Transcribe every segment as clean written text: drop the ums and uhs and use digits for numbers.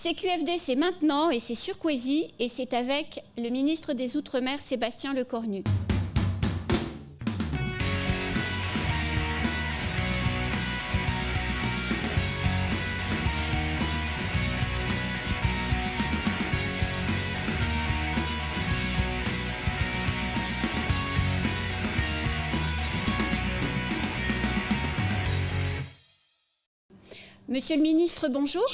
CQFD, c'est maintenant et c'est sur Coésy et c'est avec le ministre des Outre-mer, Sébastien Lecornu. Monsieur le ministre, bonjour.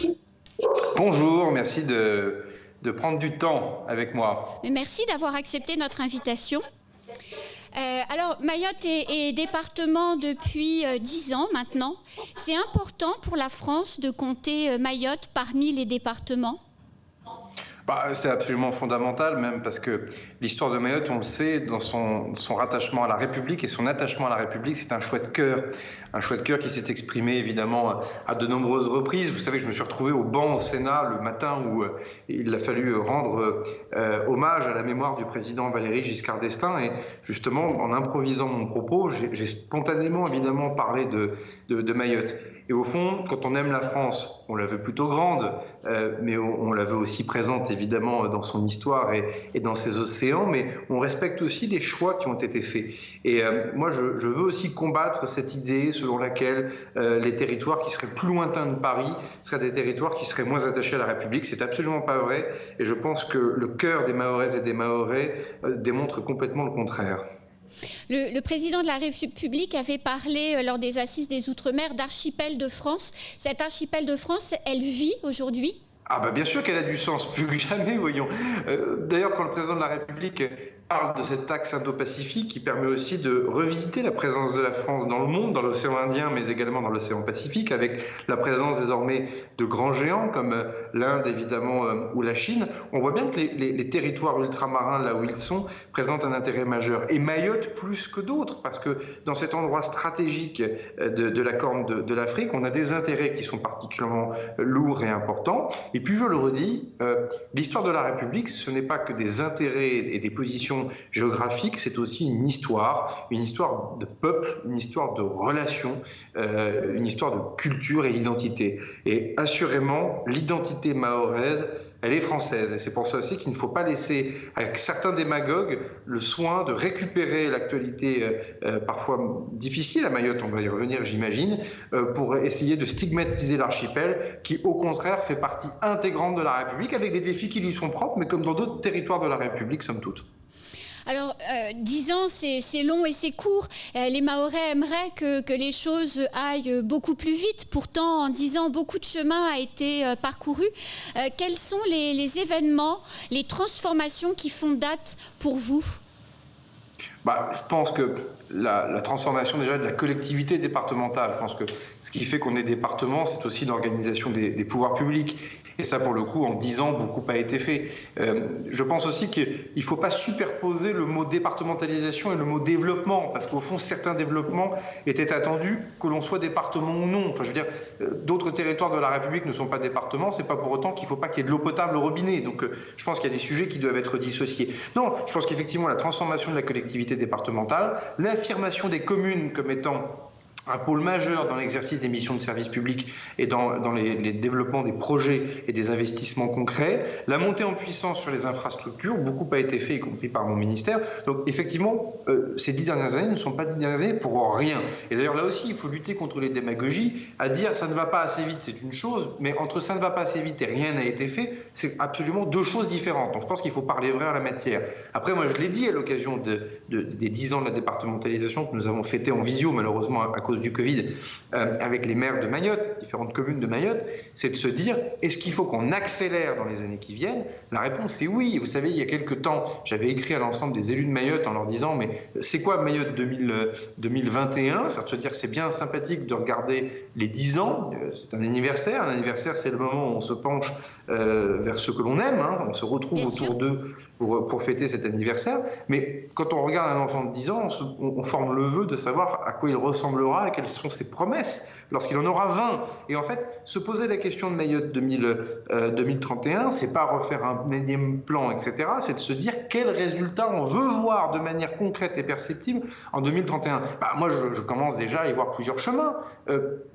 Bonjour, merci de prendre du temps avec moi. Merci d'avoir accepté notre invitation. Alors, Mayotte est département depuis 10 ans maintenant. C'est important pour la France de compter Mayotte parmi les départements? C'est absolument fondamental, même parce que l'histoire de Mayotte, on le sait, dans son rattachement à la République et son attachement à la République, c'est un choix de cœur. Un choix de cœur qui s'est exprimé évidemment à de nombreuses reprises. Vous savez que je me suis retrouvé au banc au Sénat le matin où il a fallu rendre hommage à la mémoire du président Valéry Giscard d'Estaing. Et justement, en improvisant mon propos, j'ai spontanément évidemment parlé de Mayotte. Et au fond, quand on aime la France, on la veut plutôt grande, mais on la veut aussi présente évidemment dans son histoire et dans ses océans, mais on respecte aussi les choix qui ont été faits. Et moi, je veux aussi combattre cette idée selon laquelle les territoires qui seraient plus lointains de Paris seraient des territoires qui seraient moins attachés à la République. C'est absolument pas vrai, et je pense que le cœur des Mahoraises et des Mahorais démontre complètement le contraire. Le président de la République avait parlé lors des Assises des Outre-mer d'archipel de France. Cet archipel de France, elle vit aujourd'hui ? Bien sûr qu'elle a du sens, plus que jamais, voyons. D'ailleurs, quand le président de la République parle de cet axe Indo-Pacifique qui permet aussi de revisiter la présence de la France dans le monde, dans l'océan Indien, mais également dans l'océan Pacifique, avec la présence désormais de grands géants comme l'Inde, évidemment, ou la Chine, on voit bien que les territoires ultramarins, là où ils sont, présentent un intérêt majeur. Et Mayotte, plus que d'autres, parce que dans cet endroit stratégique de la Corne de l'Afrique, on a des intérêts qui sont particulièrement lourds et importants. Et puis, je le redis, l'histoire de la République, ce n'est pas que des intérêts et des positions géographique, c'est aussi une histoire de peuple, une histoire de relations, une histoire de culture et d'identité. Et assurément, l'identité mahoraise, elle est française. Et c'est pour ça aussi qu'il ne faut pas laisser, avec certains démagogues, le soin de récupérer l'actualité parfois difficile à Mayotte, on va y revenir j'imagine, pour essayer de stigmatiser l'archipel qui au contraire fait partie intégrante de la République avec des défis qui lui sont propres, mais comme dans d'autres territoires de la République, somme toute. Alors, 10 ans, c'est long et c'est court. Les Mahorais aimeraient que les choses aillent beaucoup plus vite. Pourtant, en 10 ans, beaucoup de chemin a été parcouru. Quels sont les événements, les transformations qui font date pour vous ? Je pense que la transformation déjà de la collectivité départementale, je pense que ce qui fait qu'on est département, c'est aussi l'organisation des pouvoirs publics. Et ça, pour le coup, en 10 ans, beaucoup a été fait. Je pense aussi qu'il ne faut pas superposer le mot départementalisation et le mot développement, parce qu'au fond, certains développements étaient attendus, que l'on soit département ou non. Enfin, je veux dire, d'autres territoires de la République ne sont pas départements, c'est pas pour autant qu'il ne faut pas qu'il y ait de l'eau potable au robinet. Donc, je pense qu'il y a des sujets qui doivent être dissociés. Non, je pense qu'effectivement, la transformation de la collectivité départementale, l'affirmation des communes comme étant un pôle majeur dans l'exercice des missions de service public et dans les développements des projets et des investissements concrets. La montée en puissance sur les infrastructures, beaucoup a été fait, y compris par mon ministère. Donc effectivement, ces 10 dernières années ne sont pas 10 dernières années pour rien. Et d'ailleurs là aussi, il faut lutter contre les démagogies, à dire ça ne va pas assez vite, c'est une chose, mais entre ça ne va pas assez vite et rien n'a été fait, c'est absolument deux choses différentes. Donc je pense qu'il faut parler vrai en la matière. Après, moi je l'ai dit à l'occasion des 10 ans de la départementalisation que nous avons fêté en visio, malheureusement à cause du Covid, avec les maires de Mayotte, différentes communes de Mayotte, c'est de se dire, est-ce qu'il faut qu'on accélère dans les années qui viennent? La réponse est oui. Vous savez, il y a quelques temps, j'avais écrit à l'ensemble des élus de Mayotte en leur disant, mais c'est quoi Mayotte 2021? C'est de se dire que c'est bien sympathique de regarder les 10 ans, c'est un anniversaire c'est le moment où on se penche vers ce que l'on aime, on se retrouve autour d'eux pour fêter cet anniversaire, mais quand on regarde un enfant de 10 ans, on forme le vœu de savoir à quoi il ressemblera aura et quelles sont ses promesses lorsqu'il en aura 20. Et en fait, se poser la question de Mayotte 2031, c'est pas refaire un énième plan, etc. C'est de se dire quels résultats on veut voir de manière concrète et perceptible en 2031. Moi, je commence déjà à y voir plusieurs chemins.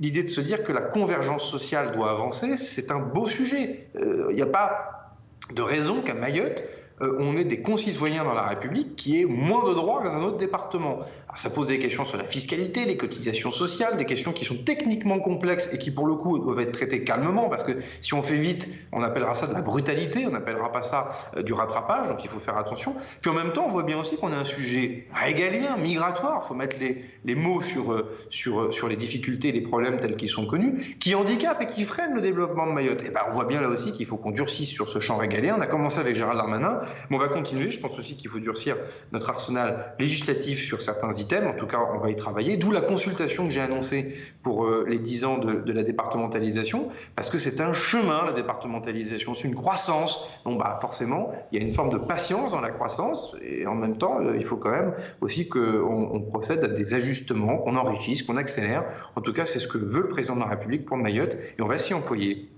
L'idée de se dire que la convergence sociale doit avancer, c'est un beau sujet. Il n'y a pas de raison qu'à Mayotte, on ait des concitoyens dans la République qui aient moins de droits que dans un autre département. Alors, ça pose des questions sur la fiscalité, les cotisations sociales, des questions qui sont techniquement complexes et qui, pour le coup, doivent être traitées calmement, parce que si on fait vite, on appellera ça de la brutalité, on n'appellera pas ça du rattrapage, donc il faut faire attention. Puis en même temps, on voit bien aussi qu'on a un sujet régalien, migratoire, il faut mettre les mots sur les difficultés et les problèmes tels qu'ils sont connus, qui handicapent et qui freinent le développement de Mayotte. Et on voit bien là aussi qu'il faut qu'on durcisse sur ce champ régalien. On a commencé avec Gérald Darmanin, mais on va continuer. Je pense aussi qu'il faut durcir notre arsenal législatif sur certains items. En tout cas, on va y travailler. D'où la consultation que j'ai annoncée pour les 10 ans de la départementalisation, parce que c'est un chemin, la départementalisation. C'est une croissance. Donc, forcément, il y a une forme de patience dans la croissance. Et en même temps, il faut quand même aussi qu'on procède à des ajustements, qu'on enrichisse, qu'on accélère. En tout cas, c'est ce que veut le président de la République pour Mayotte. Et on va s'y employer.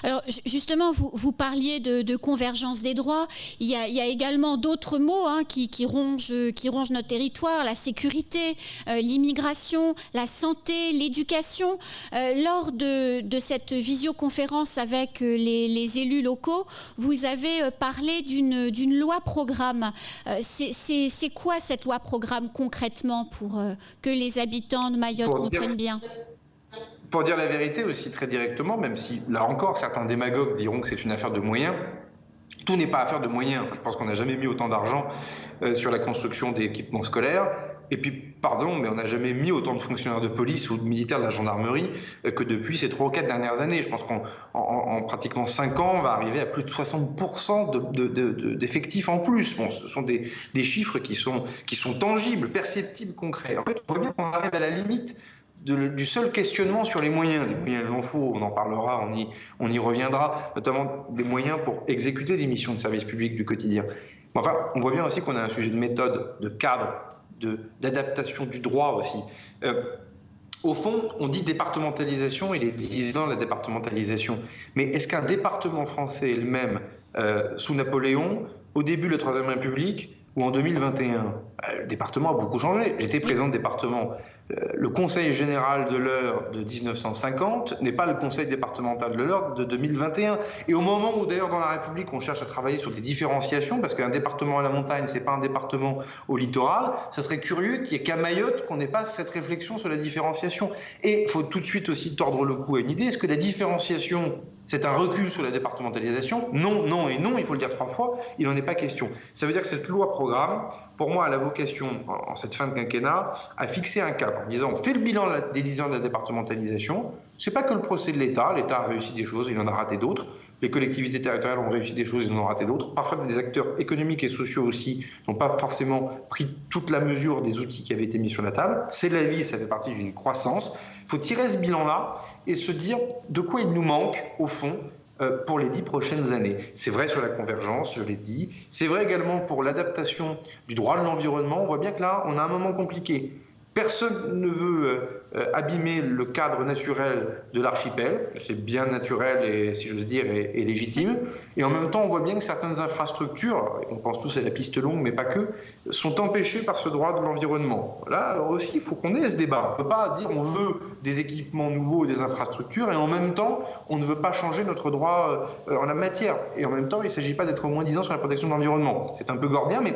Alors justement, vous parliez de convergence des droits. Il y a également d'autres mots qui rongent notre territoire, la sécurité, l'immigration, la santé, l'éducation. Lors de cette visioconférence avec les élus locaux, vous avez parlé d'une loi programme. C'est quoi cette loi programme concrètement pour que les habitants de Mayotte comprennent bien ? Pour dire la vérité aussi très directement, même si là encore certains démagogues diront que c'est une affaire de moyens, tout n'est pas affaire de moyens. Je pense qu'on n'a jamais mis autant d'argent sur la construction d'équipements scolaires. Et puis, pardon, mais on n'a jamais mis autant de fonctionnaires de police ou de militaires de la gendarmerie que depuis ces 3 ou 4 dernières années. Je pense qu'en pratiquement 5 ans, on va arriver à plus de 60% d'effectifs en plus. Bon, ce sont des chiffres qui sont tangibles, perceptibles, concrets. En fait, on voit bien qu'on arrive à la limite du seul questionnement sur les moyens. Des moyens, il en faut, on en parlera, on y reviendra, notamment des moyens pour exécuter des missions de service public du quotidien. Mais enfin, on voit bien aussi qu'on a un sujet de méthode, de cadre, d'adaptation du droit aussi. Au fond, on dit départementalisation, il est 10 ans la départementalisation. Mais est-ce qu'un département français est le même sous Napoléon, au début de la Troisième République, ou en 2021, le département a beaucoup changé. J'étais président de département. Le conseil général de l'Eure de 1950 n'est pas le conseil départemental de l'Eure de 2021. Et au moment où, d'ailleurs, dans la République, on cherche à travailler sur des différenciations, parce qu'un département à la montagne, c'est pas un département au littoral, ça serait curieux qu'il n'y ait qu'à Mayotte qu'on n'ait pas cette réflexion sur la différenciation. Et il faut tout de suite aussi tordre le cou à une idée. Est-ce que la différenciation, c'est un recul sur la départementalisation ? Non, non et non, il faut le dire 3 fois, il n'en est pas question. Ça veut dire que cette loi programme, pour moi, a la vocation, en cette fin de quinquennat, à fixer un cap en disant on fait le bilan des 10 ans de la départementalisation. C'est pas que le procès de l'État. L'État a réussi des choses, il en a raté d'autres. Les collectivités territoriales ont réussi des choses, ils en ont raté d'autres. Parfois, des acteurs économiques et sociaux aussi n'ont pas forcément pris toute la mesure des outils qui avaient été mis sur la table. C'est la vie, ça fait partie d'une croissance. Il faut tirer ce bilan-là et se dire de quoi il nous manque, au fond, pour les 10 prochaines années. C'est vrai sur la convergence, je l'ai dit. C'est vrai également pour l'adaptation du droit de l'environnement. On voit bien que là, on a un moment compliqué. Personne ne veut abîmer le cadre naturel de l'archipel. C'est bien naturel et, si j'ose dire, et légitime. Et en même temps, on voit bien que certaines infrastructures, on pense tous à la piste longue, mais pas que, sont empêchées par ce droit de l'environnement. Là aussi, il faut qu'on ait ce débat. On ne peut pas dire on veut des équipements nouveaux, des infrastructures, et en même temps, on ne veut pas changer notre droit en la matière. Et en même temps, il ne s'agit pas d'être au moins 10 ans sur la protection de l'environnement. C'est un peu gordien, mais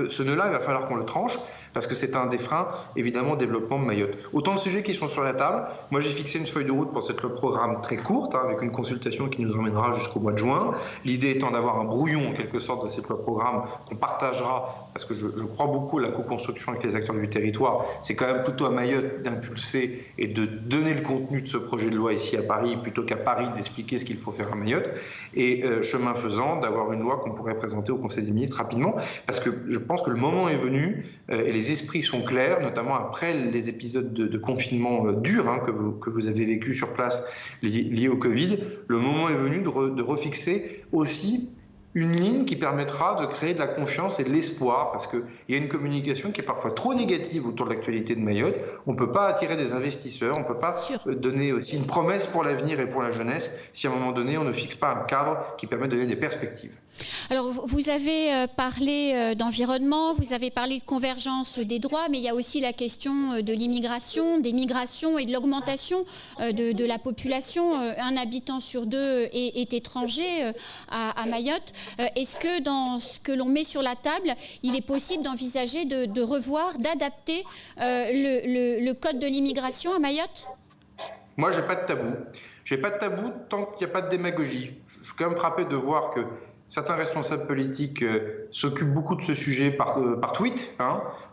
ce nœud-là, il va falloir qu'on le tranche parce que c'est un des freins, évidemment, au développement de Mayotte. Autant de sujets qui sont sur la table. Moi, j'ai fixé une feuille de route pour cette loi programme très courte, avec une consultation qui nous emmènera jusqu'au mois de juin. L'idée étant d'avoir un brouillon, en quelque sorte, de cette loi programme qu'on partagera, parce que je crois beaucoup à la co-construction avec les acteurs du territoire. C'est quand même plutôt à Mayotte d'impulser et de donner le contenu de ce projet de loi ici à Paris, plutôt qu'à Paris d'expliquer ce qu'il faut faire à Mayotte. Et chemin faisant, d'avoir une loi qu'on pourrait présenter au Conseil des ministres rapidement, parce que je pense que le moment est venu et les esprits sont clairs, notamment après les épisodes de confinement durs que vous avez vécu sur place liés au Covid. Le moment est venu de refixer aussi une ligne qui permettra de créer de la confiance et de l'espoir, parce qu'il y a une communication qui est parfois trop négative autour de l'actualité de Mayotte. On ne peut pas attirer des investisseurs, on ne peut pas donner aussi une promesse pour l'avenir et pour la jeunesse si à un moment donné on ne fixe pas un cadre qui permet de donner des perspectives. Alors, vous avez parlé d'environnement, vous avez parlé de convergence des droits, mais il y a aussi la question de l'immigration, des migrations et de l'augmentation de la population. Un habitant sur deux est étranger à Mayotte. Est-ce que dans ce que l'on met sur la table, il est possible d'envisager de revoir, d'adapter le code de l'immigration à Mayotte ? Moi, j'ai pas de tabou. J'ai pas de tabou tant qu'il n'y a pas de démagogie. Je suis quand même frappé de voir que certains responsables politiques s'occupent beaucoup de ce sujet par tweet,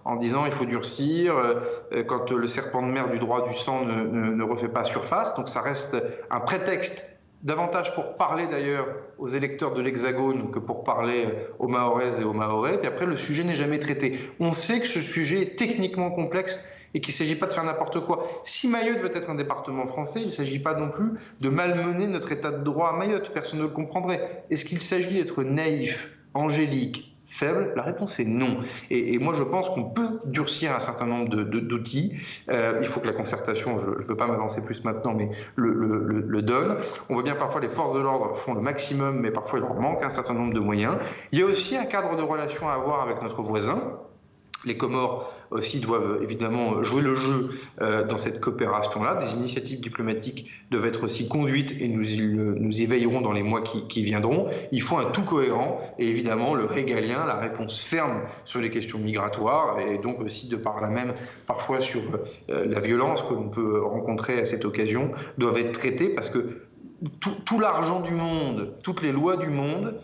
en disant il faut durcir, quand le serpent de mer du droit du sang ne refait pas surface. Donc ça reste un prétexte davantage pour parler d'ailleurs aux électeurs de l'Hexagone que pour parler aux Mahoraises et aux Mahorais. Puis après, le sujet n'est jamais traité. On sait que ce sujet est techniquement complexe et qu'il ne s'agit pas de faire n'importe quoi. Si Mayotte veut être un département français, il ne s'agit pas non plus de malmener notre état de droit à Mayotte. Personne ne le comprendrait. Est-ce qu'il s'agit d'être naïf, angélique, faible? La réponse est non. Et moi, je pense qu'on peut durcir un certain nombre d'outils. Il faut que la concertation, je ne veux pas m'avancer plus maintenant, mais le donne. On voit bien parfois les forces de l'ordre font le maximum, mais parfois il leur manque un certain nombre de moyens. Il y a aussi un cadre de relation à avoir avec notre voisin. Les Comores aussi doivent évidemment jouer le jeu dans cette coopération-là. Des initiatives diplomatiques doivent être aussi conduites et nous y veillerons dans les mois qui viendront. Il faut un tout cohérent et évidemment le régalien, la réponse ferme sur les questions migratoires et donc aussi de par là même parfois sur la violence que l'on peut rencontrer à cette occasion doivent être traitées parce que tout l'argent du monde, toutes les lois du monde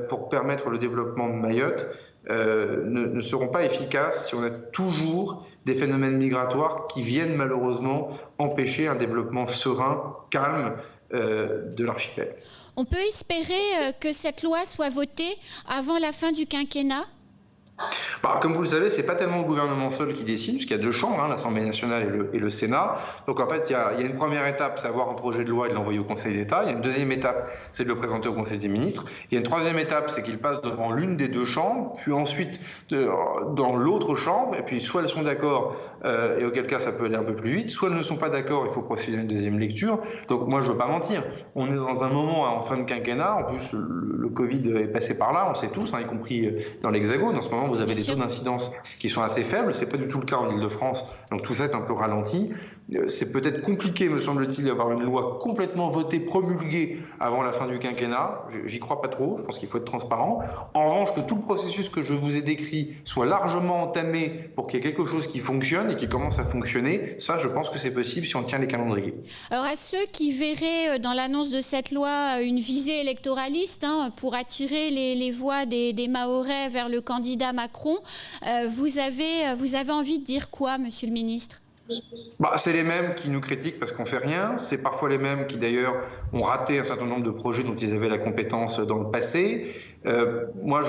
pour permettre le développement de Mayotte ne seront pas efficaces si on a toujours des phénomènes migratoires qui viennent malheureusement empêcher un développement serein, calme de l'archipel. On peut espérer que cette loi soit votée avant la fin du quinquennat ? Comme vous le savez, ce n'est pas tellement le gouvernement seul qui décide, puisqu'il y a deux chambres, l'Assemblée nationale et le Sénat. Donc en fait, il y a une première étape, c'est avoir un projet de loi et de l'envoyer au Conseil d'État. Il y a une deuxième étape, c'est de le présenter au Conseil des ministres. Il y a une troisième étape, c'est qu'il passe devant l'une des deux chambres, puis ensuite dans l'autre chambre. Et puis soit elles sont d'accord, et auquel cas ça peut aller un peu plus vite, soit elles ne sont pas d'accord, il faut procéder à une deuxième lecture. Donc moi, je ne veux pas mentir. On est dans un moment en fin de quinquennat. En plus, le Covid est passé par là, on sait tous, y compris dans l'Hexagone. En ce moment, vous avez des taux d'incidence qui sont assez faibles. Ce n'est pas du tout le cas en Ile-de-France. Donc tout ça est un peu ralenti. C'est peut-être compliqué, me semble-t-il, d'avoir une loi complètement votée, promulguée avant la fin du quinquennat. J'y crois pas trop. Je pense qu'il faut être transparent. En revanche, que tout le processus que je vous ai décrit soit largement entamé pour qu'il y ait quelque chose qui fonctionne et qui commence à fonctionner, ça, je pense que c'est possible si on tient les calendriers. Alors à ceux qui verraient dans l'annonce de cette loi une visée électoraliste pour attirer les voix des Mahorais vers le candidat Macron, vous avez envie de dire quoi, Monsieur le Ministre ? C'est les mêmes qui nous critiquent parce qu'on ne fait rien. C'est parfois les mêmes qui, d'ailleurs, ont raté un certain nombre de projets dont ils avaient la compétence dans le passé. Moi,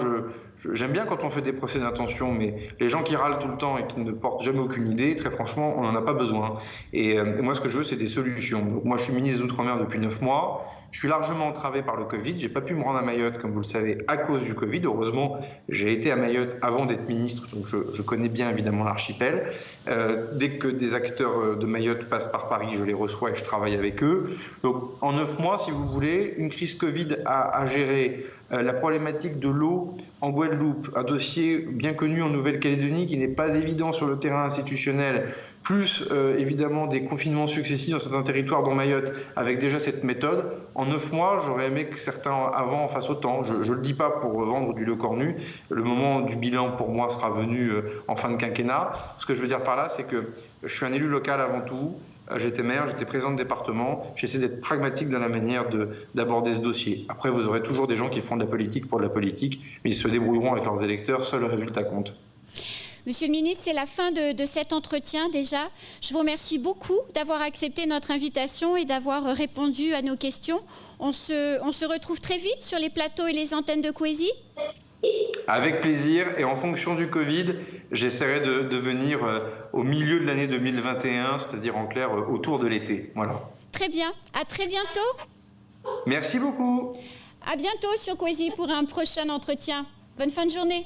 j'aime bien quand on fait des procès d'intention, mais les gens qui râlent tout le temps et qui ne portent jamais aucune idée, très franchement, on n'en a pas besoin. Et moi, ce que je veux, c'est des solutions. Donc, moi, je suis ministre des Outre-mer depuis 9 mois. Je suis largement entravé par le Covid. Je n'ai pas pu me rendre à Mayotte, comme vous le savez, à cause du Covid. Heureusement, j'ai été à Mayotte avant d'être ministre, donc je connais bien évidemment l'archipel. Dès que des acteurs de Mayotte passent par Paris, je les reçois et je travaille avec eux. Donc, en 9 mois, si vous voulez, une crise Covid à gérer, la problématique de l'eau en Guadeloupe, un dossier bien connu en Nouvelle-Calédonie qui n'est pas évident sur le terrain institutionnel, plus évidemment des confinements successifs dans certains territoires dont Mayotte, avec déjà cette méthode. En 9 mois, j'aurais aimé que certains avant en fassent autant. Je ne le dis pas pour vendre du le cornu. Le moment du bilan pour moi sera venu en fin de quinquennat. Ce que je veux dire par là, c'est que je suis un élu local avant tout. J'étais maire, j'étais président de département. J'essaie d'être pragmatique dans la manière d'aborder ce dossier. Après, vous aurez toujours des gens qui font de la politique pour de la politique, mais ils se débrouilleront avec leurs électeurs. Seul le résultat compte. Monsieur le ministre, c'est la fin de cet entretien déjà. Je vous remercie beaucoup d'avoir accepté notre invitation et d'avoir répondu à nos questions. On se retrouve très vite sur les plateaux et les antennes de Kwesi. Avec plaisir, et en fonction du Covid, j'essaierai de venir au milieu de l'année 2021, c'est-à-dire en clair autour de l'été. Voilà. Très bien, à très bientôt. Merci beaucoup. À bientôt sur Kwesi pour un prochain entretien. Bonne fin de journée.